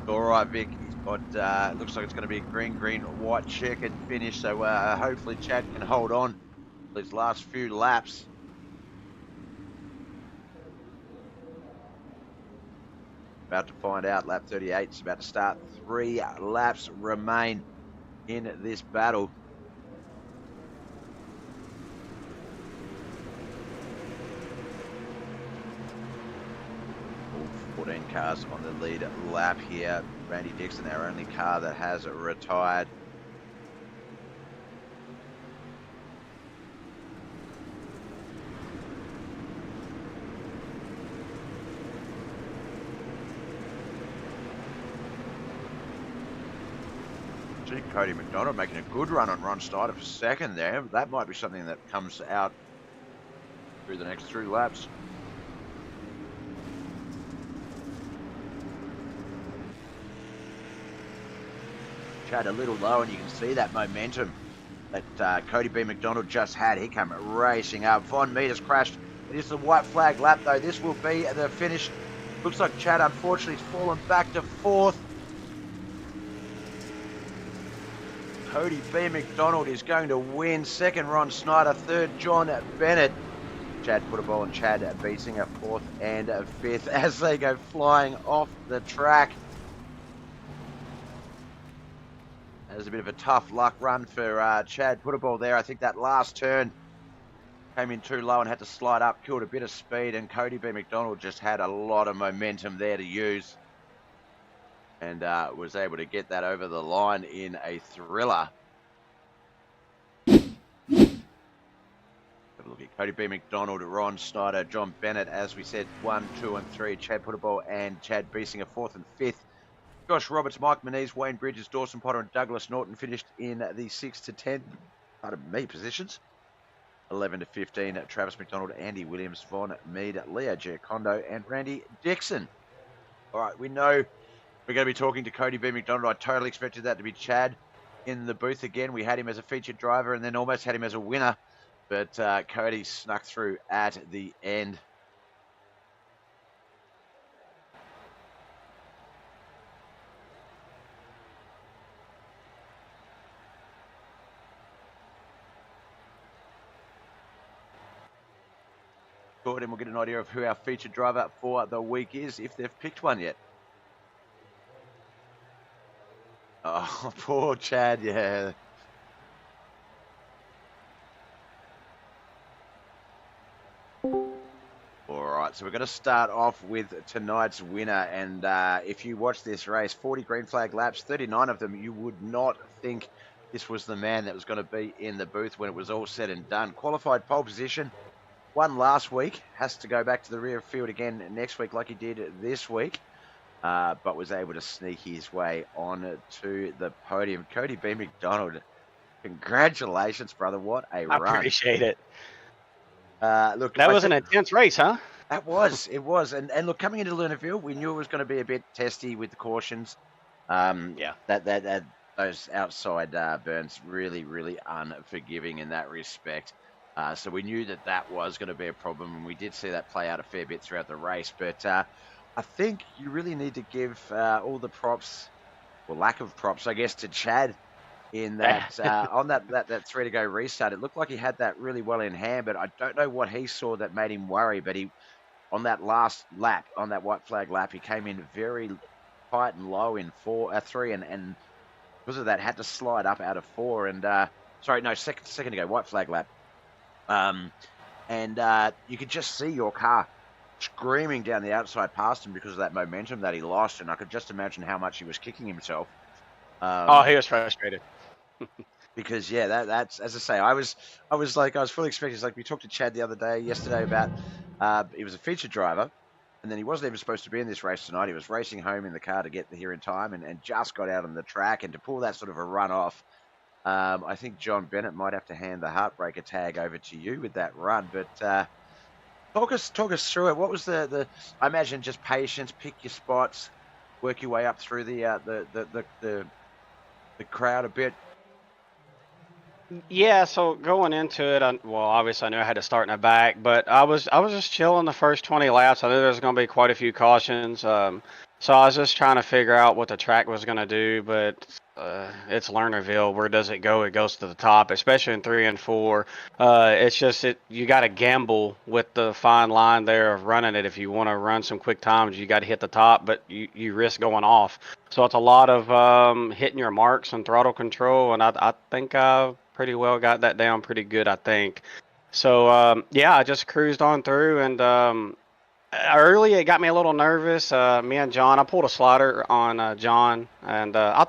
All right, Vic. He's got, looks like it's going to be a green, white checkered finish. So hopefully Chad can hold on these last few laps. About to find out. Lap 38 is about to start. 3 laps remain in this battle. All 14 cars on the lead lap here. Randy Dixon, our only car that has retired. Cody McDonald making a good run on Ron Snyder for second there. That might be something that comes out through the next 3 laps. Chad a little low, and you can see that momentum that Cody B. McDonald just had. He came racing up. Von Meters crashed. It is the white flag lap, though. This will be the finish. Looks like Chad, unfortunately, has fallen back to 4th. Cody B. McDonald is going to win. 2nd, Ron Snyder. 3rd, John Bennett. Chad Putterball and Chad Beesinger 4th and 5th as they go flying off the track. That was a bit of a tough luck run for Chad Putterball there. I think that last turn came in too low and had to slide up, killed a bit of speed, and Cody B. McDonald just had a lot of momentum there to use. And was able to get that over the line in a thriller. Have a look at Cody B. McDonald, Ron Snyder, John Bennett, as we said, 1, 2, and 3. Chad Putterball and Chad Beesinger 4th and 5th. Josh Roberts, Mike Moniz, Wayne Bridges, Dawson Potter, and Douglas Norton finished in the 6 to 10, positions. 11 to 15, Travis McDonald, Andy Williams, Von Mead, Leo Giacondo, and Randy Dixon. All right, we know we're going to be talking to Cody B. McDonald. I totally expected that to be Chad in the booth again. We had him as a featured driver and then almost had him as a winner. But Cody snuck through at the end. and we'll get an idea of who our featured driver for the week is, if they've picked one yet. Oh, poor Chad, yeah. All right, so we're going to start off with tonight's winner. And if you watch this race, 40 green flag laps, 39 of them, you would not think this was the man that was going to be in the booth when it was all said and done. Qualified pole position, won last week, has to go back to the rear field again next week like he did this week, but was able to sneak his way on to the podium. Cody B. McDonald, congratulations, brother. What a run. I appreciate it. Look, that was an intense race, huh? It was. And look, coming into Lernerville, we knew it was going to be a bit testy with the cautions. Yeah. That those outside burns really unforgiving in that respect. So we knew that was going to be a problem, and we did see that play out a fair bit throughout the race. But I think you really need to give all the props, or lack of props, I guess, to Chad in that on that 3 to go restart. It looked like he had that really well in hand, but I don't know what he saw that made him worry. But he, on that last lap, on that white flag lap, he came in very tight and low in 3, and because of that had to slide up out of 4. And second to go, white flag lap. You could just see your car screaming down the outside past him because of that momentum that he lost, and I could just imagine how much he was kicking himself. He was frustrated. Because that's as I say, I was fully expecting. Like we talked to Chad yesterday about he was a featured driver, and then he wasn't even supposed to be in this race tonight. He was racing home in the car to get here in time, and just got out on the track, and to pull that sort of a run off. I think John Bennett might have to hand the heartbreaker tag over to you with that run. But talk us through it. What was the I imagine just patience, pick your spots, work your way up through the crowd a bit. Yeah, so going into it, obviously I knew I had to start in the back, but I was just chilling the first 20 laps. I knew there was going to be quite a few cautions, so I was just trying to figure out what the track was going to do. But it's Lernerville. Where does it go? It goes to the top, especially in 3 and 4. It's just you got to gamble with the fine line there of running it. If you want to run some quick times, you got to hit the top, but you risk going off. So it's a lot of hitting your marks and throttle control, and I think I pretty well got that down pretty good, I think. So I just cruised on through, and early it got me a little nervous. Me and John, I pulled a slider on John, and I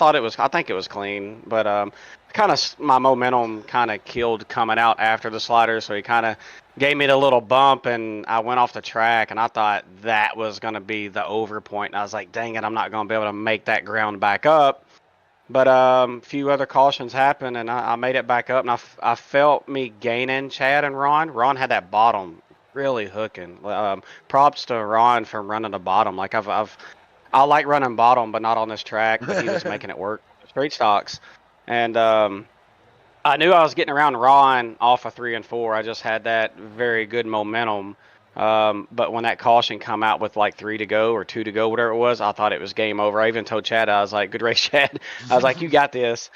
think it was clean, but kind of my momentum kind of killed coming out after the slider, so he kind of gave me the little bump, and I went off the track, and I thought that was going to be the over point, and I was like, dang it, I'm not going to be able to make that ground back up. But a few other cautions happened, and I made it back up, and I felt me gaining Chad and Ron. Ron had that bottom really hooking. Props to Ron for running the bottom. Like I like running bottom, but not on this track. But he was making it work. Straight stocks, and I knew I was getting around Ron off of 3 and 4. I just had that very good momentum. But when that caution come out with like 3 to go or 2 to go, whatever it was, I thought it was game over. I even told Chad, I was like, good race, Chad. I was like, you got this.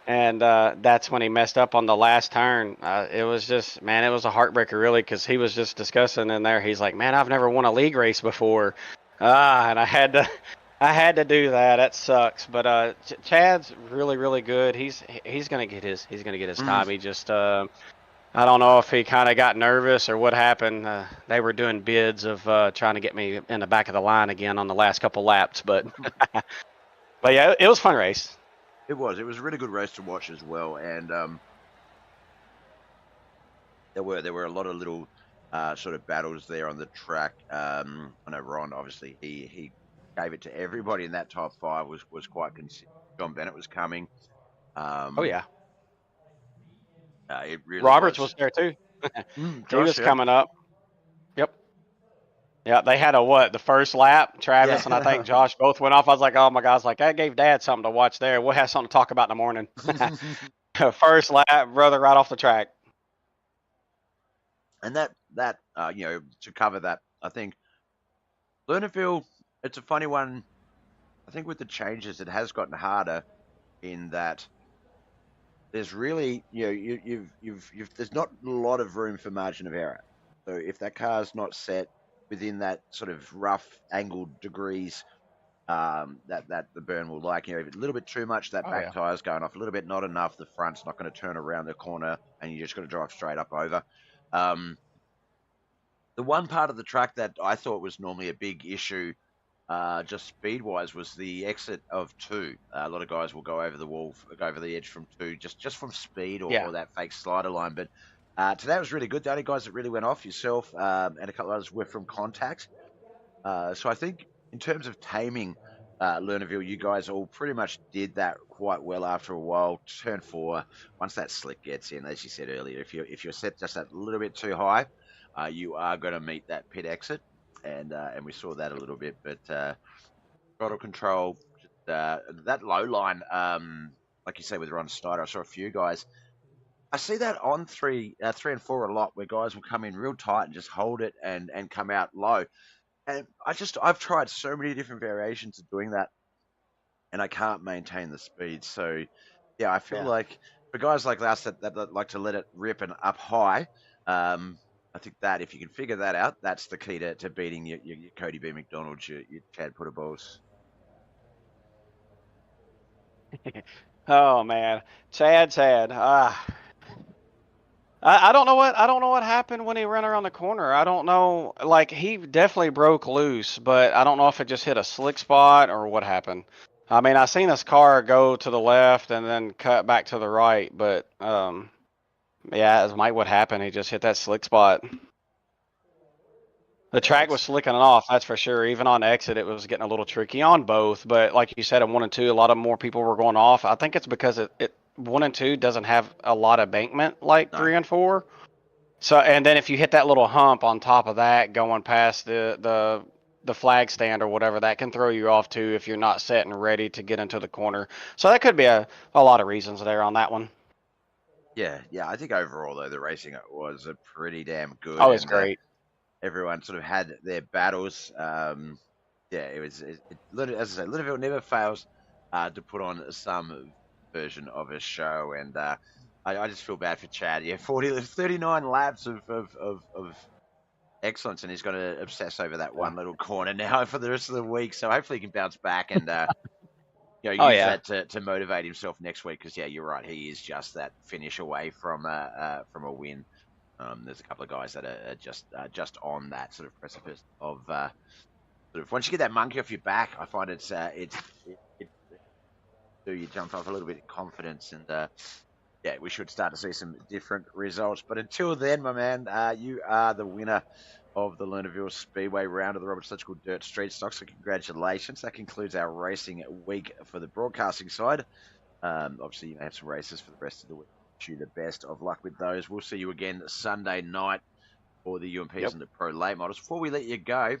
And that's when he messed up on the last turn. It was just, man, it was a heartbreaker, really, because he was just discussing in there. He's like, man, I've never won a league race before. And I had to do that. That sucks. But Chad's really good. He's gonna get his time. He just I don't know if he kind of got nervous or what happened. They were doing bids of trying to get me in the back of the line again on the last couple laps, but but yeah, it was a fun race. It was a really good race to watch as well, and there were a lot of little sort of battles there on the track. I know Ron, obviously, he gave it to everybody in that top 5. Was quite consistent. John Bennett was coming. Oh yeah. It really Roberts was there too. He was coming up. Yep. Yeah, they had the first lap, Travis and I think Josh both went off. I was like, oh my God, like that gave Dad something to watch there. We'll have something to talk about in the morning. First lap, brother, right off the track. And that to cover that, I think Lernerville, it's a funny one. I think with the changes, it has gotten harder in that there's really, there's not a lot of room for margin of error. So if that car's not set within that sort of rough angled degrees, that the burn will like, if it's a little bit too much, that Oh back yeah. tire's going off, a little bit not enough, the front's not going to turn around the corner, and you just got to drive straight up over. Um, the one part of the track that I thought was normally a big issue, just speed wise, was the exit of two. A lot of guys will go over the wall, go over the edge from two, just from speed Yeah. or that fake slider line. But today was really good. The only guys that really went off, yourself and a couple of others, were from contact. So I think in terms of taming Lernerville, you guys all pretty much did that quite well after a while. Turn four, once that slick gets in, as you said earlier, if you're set just a little bit too high, you are going to meet that pit exit, and we saw that a little bit. But throttle control, that low line, like you say with Ron Snyder, I saw a few guys. I see that on three and four a lot, where guys will come in real tight and just hold it and come out low. And I've tried so many different variations of doing that, and I can't maintain the speed. So, yeah, I feel Yeah. like for guys like us that like to let it rip and up high, I think that if you can figure that out, that's the key to beating your Cody B. McDonald's, your Chad Putterballs. Oh man, sad. I don't know what happened when he ran around the corner. I don't know. Like he definitely broke loose, but I don't know if it just hit a slick spot or what happened. I mean, I seen his car go to the left and then cut back to the right, but yeah, it might what happened. He just hit that slick spot. The Yeah, track was slicking off, that's for sure. Even on exit, it was getting a little tricky on both. But like you said, in 1 and 2, a lot of more people were going off. I think it's because it 1 and 2 doesn't have a lot of bankment like no. 3 and 4. So, and then if you hit that little hump on top of that, going past the flag stand or whatever, that can throw you off too if you're not set and ready to get into the corner. So that could be a lot of reasons there on that one. Yeah. I think overall though the racing was a pretty damn good, Oh, it's and great. everyone sort of had their battles. Yeah, as I say, Littlefield never fails to put on some version of a show, and I just feel bad for Chad. Yeah, 39 laps of excellence, and he's going to obsess over that Yeah. one little corner now for the rest of the week. So hopefully he can bounce back and Oh use yeah. that to motivate himself next week. Because yeah, you're right, he is just that finish away from a win. There's a couple of guys that are just on that sort of precipice of sort of once you get that monkey off your back, I find it do you jump off a little bit of confidence, and yeah, we should start to see some different results. But until then, my man, you are the winner of the Lernerville Speedway round of the Roberts Electrical Dirt Street Stock. So congratulations. That concludes our racing week for the broadcasting side. Obviously, you may have some races for the rest of the week. Wish you the best of luck with those. We'll see you again Sunday night for the UMPs Yep. and the Pro Late Models. Before we let you go,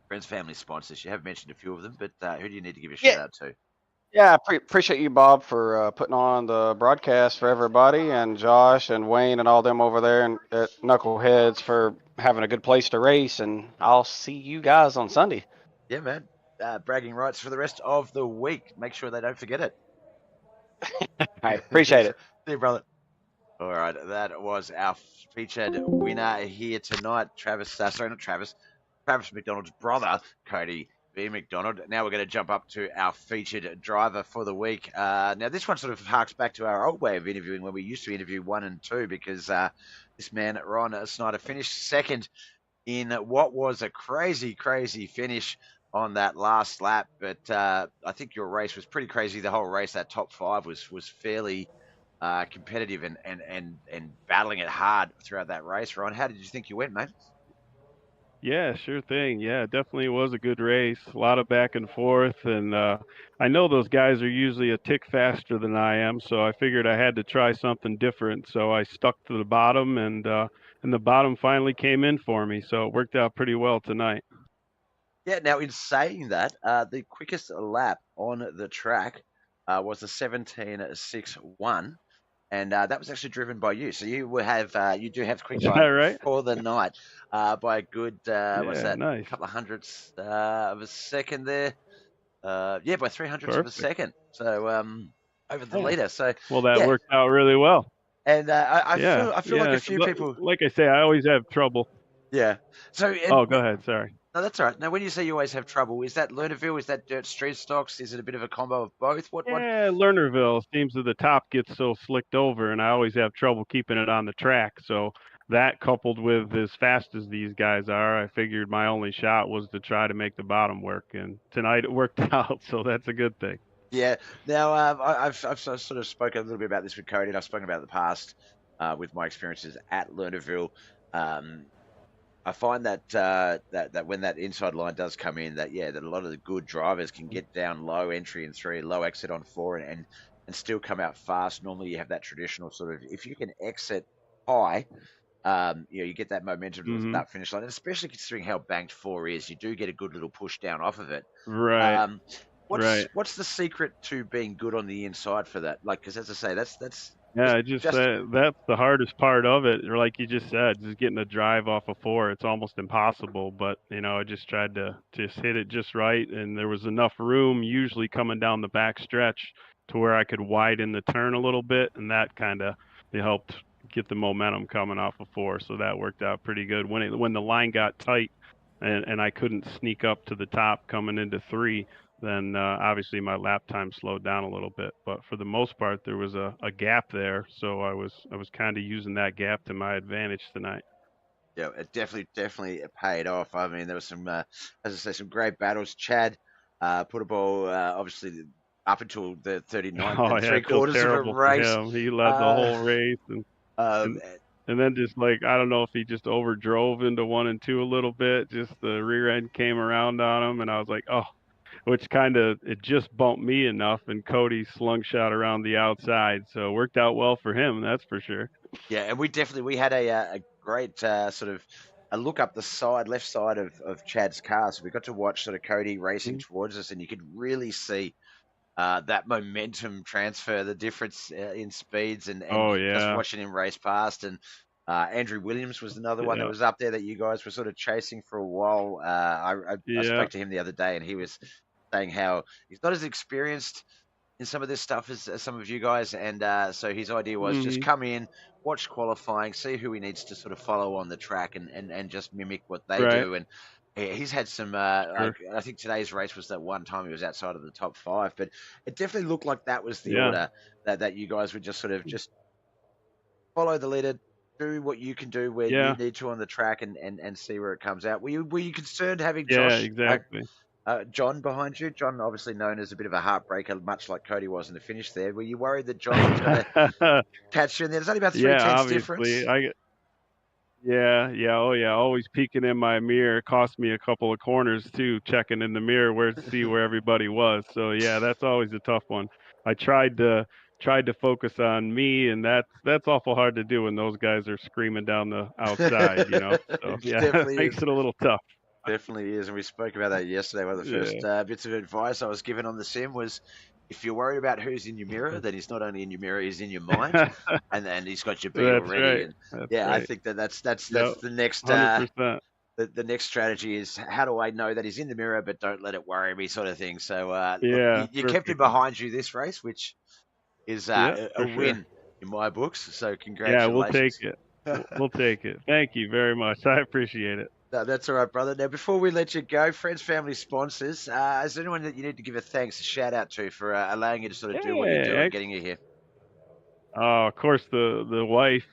friends, family, sponsors, you have mentioned a few of them, but who do you need to give a shout Yeah. out to? Yeah, I appreciate you, Bob, for putting on the broadcast for everybody, and Josh and Wayne and all them over there and at Knuckleheadz for having a good place to race. And I'll see you guys on Sunday. Yeah, man. Bragging rights for the rest of the week. Make sure they don't forget it. All right, appreciate See it. you, brother. All right, that was our featured winner here tonight, Travis. Sorry, not Travis. Travis McDonald's brother, Cody B. McDonald. Now we're going to jump up to our featured driver for the week. Now, this one sort of harks back to our old way of interviewing when we used to interview 1 and 2, because this man, Ron Snyder, finished second in what was a crazy, crazy finish on that last lap. But I think your race was pretty crazy. The whole race, that top five was fairly competitive and battling it hard throughout that race. Ron, how did you think you went, mate? Yeah, sure thing. Yeah, it definitely was a good race. A lot of back and forth, and I know those guys are usually a tick faster than I am, so I figured I had to try something different. So I stuck to the bottom, and the bottom finally came in for me. So it worked out pretty well tonight. Yeah. Now, in saying that, the quickest lap on the track was the 17:06.1. And that was actually driven by you. So you do have quick Is that time right? for the night by a good what's Yeah, that? A nice. couple of hundredths of a second there. Yeah, by 300ths of a Perfect. second. So over the Yeah. leader. So Well, that yeah, worked out really well. And I Yeah, feel like a yeah. few people. Like I say, I always have trouble. Yeah. So Oh, go ahead. Sorry. no, that's all right. Now, when you say you always have trouble, is that Lernerville? Is that dirt street stocks? Is it a bit of a combo of both? What? Yeah, Lernerville seems that the top gets so slicked over, and I always have trouble keeping it on the track. So that coupled with as fast as these guys are, I figured my only shot was to try to make the bottom work, and tonight it worked out. So that's a good thing. Yeah. Now, I've sort of spoken a little bit about this with Cody, and I've spoken about it in the past with my experiences at Lernerville. I find that that when that inside line does come in, that a lot of the good drivers can get down low entry in 3, low exit on 4, and still come out fast. Normally, you have that traditional sort of, if you can exit high, you get that momentum towards Hmm. that finish line, and especially considering how banked 4 is, you do get a good little push down off of it. Right, Um, right. what's the secret to being good on the inside for that? Like, because as I say, that's Yeah, I just just that's the hardest part of it. Or like you just said, just getting a drive off of 4, it's almost impossible. But I just tried to just hit it just right, and there was enough room, usually coming down the back stretch, to where I could widen the turn a little bit, and that kind of helped get the momentum coming off of 4. So that worked out pretty good. When the line got tight, and I couldn't sneak up to the top coming into 3, then obviously my lap time slowed down a little bit. But for the most part, there was a gap there, so I was kind of using that gap to my advantage tonight. Yeah, it definitely paid off. I mean, there was some, as I say, some great battles. Chad put a ball, obviously, up until the 39th Oh and yeah, three I feel quarters of a terrible for race. him. He led the Uh, whole race, and um, and and then just like I don't know if he just overdrove into 1 and 2 a little bit. Just the rear end came around on him, and I was like, oh, which kind of it just bumped me enough, and Cody slungshot around the outside, so it worked out well for him, that's for sure. yeah, and we had a great sort of a look up the left side of Chad's car. So we got to watch sort of Cody racing Mhm. towards us, and you could really see that momentum transfer, the difference in speeds, and Oh just yeah, watching him race past. And Andrew Williams was another one that yeah, was up there that you guys were sort of chasing for a while. I yeah. spoke to him the other day, and he was saying how he's not as experienced in some of this stuff as some of you guys, and so his idea was just Mhm. come in, watch qualifying, see who he needs to sort of follow on the track, and just mimic what they Right. do. And yeah, he's had some. Sure. I think today's race was that one time he was outside of the top 5, but it definitely looked like that was the Yeah. order that you guys would just sort of just follow the leader, do what you can do where you Yeah. need to on the track, and see where it comes out. Were you concerned having Yeah, Josh? exactly. John behind you. John, obviously known as a bit of a heartbreaker, much like Cody was in the finish there. Were you worried that John was going to catch you in there? There's only about three Yeah, tenths obviously. difference. Yeah, yeah, oh yeah, always peeking in my mirror. It cost me a couple of corners too, checking in the mirror where to see where everybody was. So yeah, that's always a tough one. I tried to focus on me, and that's awful hard to do when those guys are screaming down the outside. So It yeah, it definitely makes is. it a little tough. Definitely is. And we spoke about that yesterday. One of the first Yeah. bits of advice I was given on the sim was if you're worried about who's in your mirror, then he's not only in your mirror, he's in your mind. And he's got your beat That's already. right. And That's yeah, I right. think that's Yep. the next 100%. the next strategy is how do I know that he's in the mirror, but don't let it worry me, sort of thing. So look, Yeah, you kept him perfect. behind you this race, which is Yeah, a for sure. win in my books. So Yeah, we'll take congratulations. it. We'll take it. Thank you very much. I appreciate it. No, that's all right, brother. Now, before we let you go, friends, family, sponsors, is there anyone that you need to give a thanks, a shout out to for allowing you to sort of do what you do Yeah, and getting you here? of course the wife,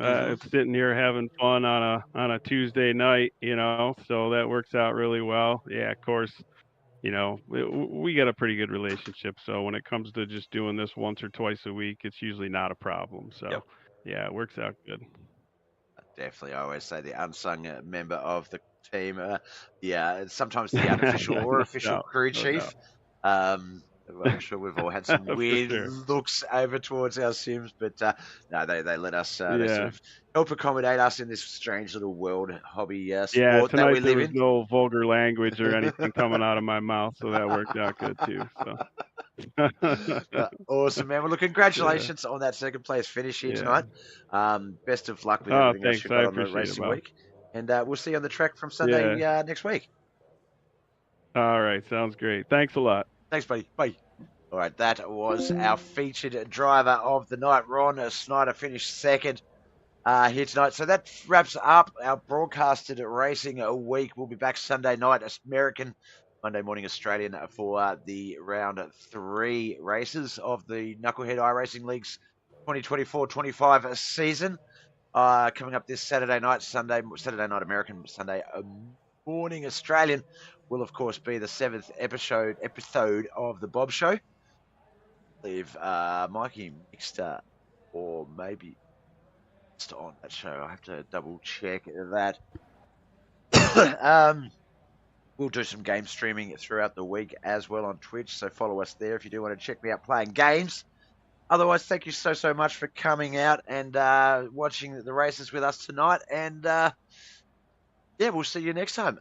Hmm. it's sitting here having fun on a Tuesday night, so that works out really well. Yeah, of course, we got a pretty good relationship, so when it comes to just doing this once or twice a week, it's usually not a problem. Yep, So, yeah, it works out good. definitely. I always say the unsung member of the team. Yeah, sometimes the unofficial Yeah, or no official doubt, crew no doubt. chief. I'm sure we've all had some For weird sure. looks over towards our sims, but no, they let us, they sort Yeah. of help accommodate us in this strange little world hobby Yeah, sport that tonight we there live was in. no vulgar language or anything coming out of my mouth, so that worked out good too. So, Awesome, man. Well, look, yeah, congratulations on that second place finish here yeah. tonight. Best of luck with Oh, everything else thanks. you've I got on the appreciate it, racing Bob. week. And we'll see you on the track from Yeah. Sunday next week. All right. Sounds great. Thanks a lot. Thanks, buddy. Bye. All right, that was our featured driver of the night. Ron Snyder finished second here tonight. So that wraps up our broadcasted racing a week. We'll be back Sunday night, American, Monday morning Australian, for the round 3 races of the Knucklehead iRacing League's 2024-25 season. Coming up this Saturday night, Saturday night American, Sunday morning Australian, will of course be the 7th episode of the Bob Show. I believe Mikey mixed or maybe on that show. I have to double check that. We'll do some game streaming throughout the week as well on Twitch, so follow us there if you do want to check me out playing games. Otherwise, thank you so much for coming out and watching the races with us tonight. And yeah, we'll see you next time.